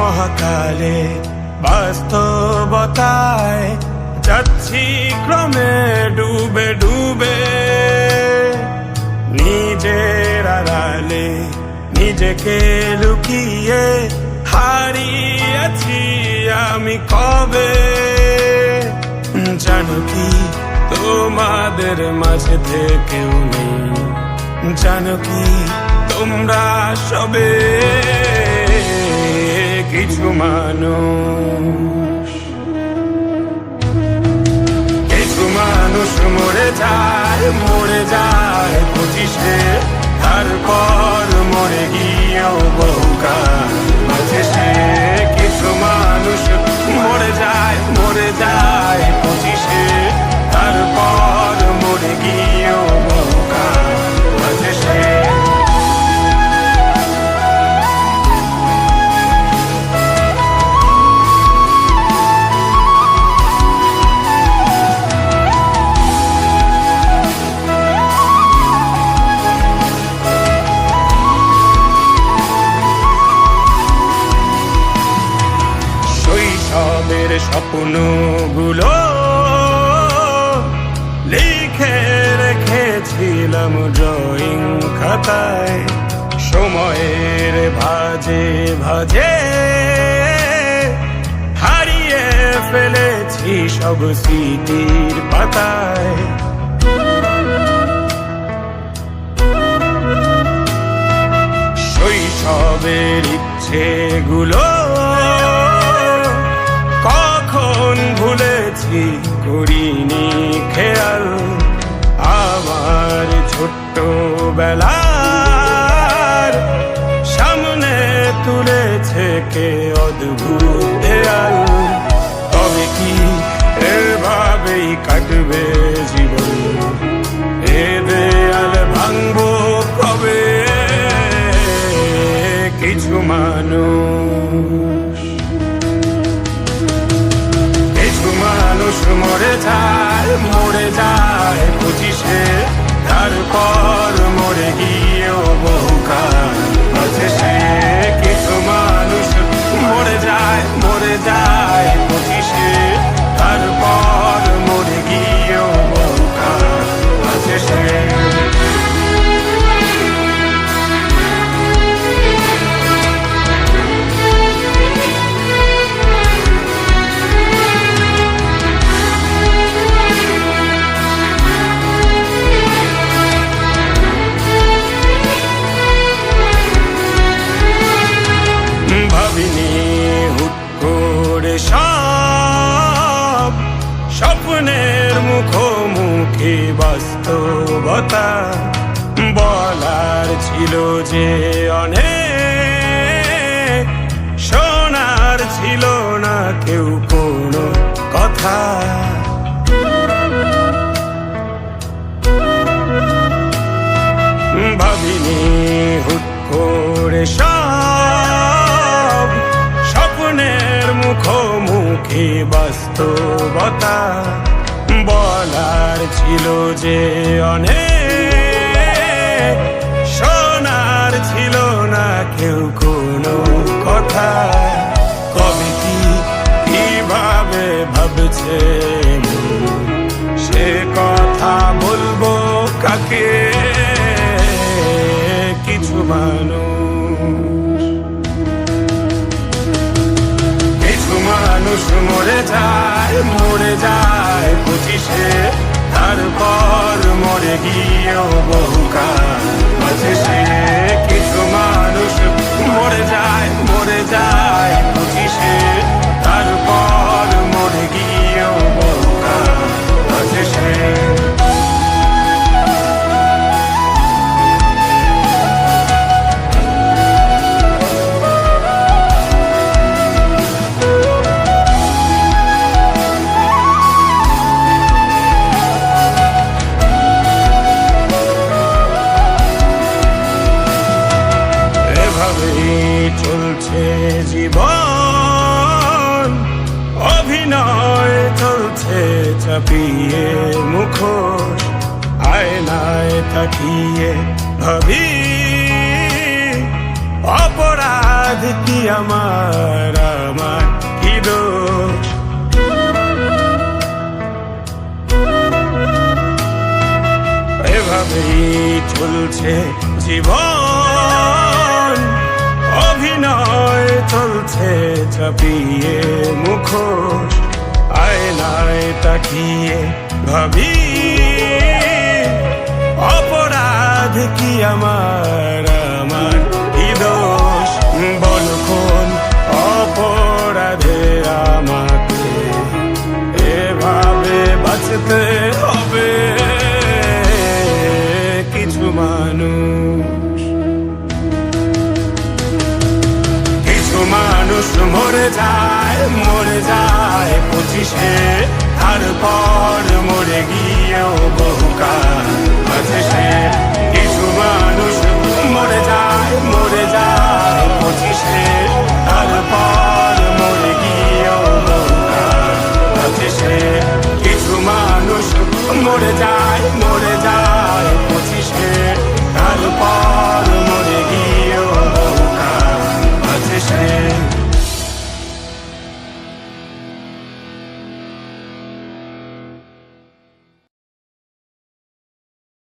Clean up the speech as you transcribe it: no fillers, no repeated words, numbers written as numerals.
মহাকালে বাস্তবতায় যাচ্ছি ক্রমে ডুবে ডুবে, নিজের আড়ালে নিজেকে লুকিয়ে হারিয়েছি আমি কবে। জানো কি তোমাদের মাঝে থেকেও নেই, জানো কি তোমরা সবে কিছু মানুষ। কিছু মানুষ মরে যায় 25-এ, তারপর মরে গিয়েও বহুকাল মাঝে সে। কিছু মানুষ মরে যায় 25-এ, তারপর মরে গিয়েও বহুকাল মাঝে সে। শৈশবের স্বপ্নগুলো লিখে রেখেছিলাম ড্রয়িং খাতায়, সময়ের ভাজে ভাজে হারিয়ে ফেলেছি সব স্মৃতির পাতায়। শৈশবের ইচ্ছেগুলো কখন ভুলেছি করিনি খেয়াল, আমার ছোট্ট বেলার সামনে তুলেছে কে অদ্ভুত দেয়াল। তবে কি এভাবেই কাটবে জীবন, এ দেয়াল ভাঙবো কবে? কিছু মানুষ মরে যায় 25-এ, তারপর মরে গিয়েও বহুকাল মাঝে সে। কিছু মানুষ মরে যায় 25-এ, তারপর মরে গিয়েও বহুকাল মাঝে সে। ভাবিনি হুট করে সব স্বপ্নের মুখোমুখি বাস্তবতা, বলার ছিল যে অনেক, শোনার ছিল না কেউ কোনো কথা। ভাবিনি হুট করে সব স্বপ্নের মুখোমুখি বাস্তবতা, বলার ছিল যে অনেক, শোনার ছিল না কেউ কোনো কথা। কবে কি কিভাবে ভাবছে সে কথা বলবো কাকে? কিছু মানুষ মরে যায় 25-এ, তারপর মরে গিয়েও বহুকাল মাঝে সে। কিছু মানুষ মরে যায় 25-এ, তারপর মরে গিয়েও বহুকাল মাঝে সে। চলছে জীবন, অভিনয় চলছে চাপিয়ে মুখোশ, আয়নায় তাকিয়ে ভাবি অপরাধ কি আমার চলছে জীবন, অভিনয় চলছে চাপিয়ে মুখোশ, আয়নায় তাকিয়ে ভাবি অপরাধ কি আমার কি দোষ? বল কোন অপরাধে আমাকে এভাবে বাঁচতে হবে? কিছু মানুষ মরে যায় 25-এ, তারপর মরে গিয়েও বহুকাল আছে সে। কিছু মানুষ মরে যায় 25-এ, তারপর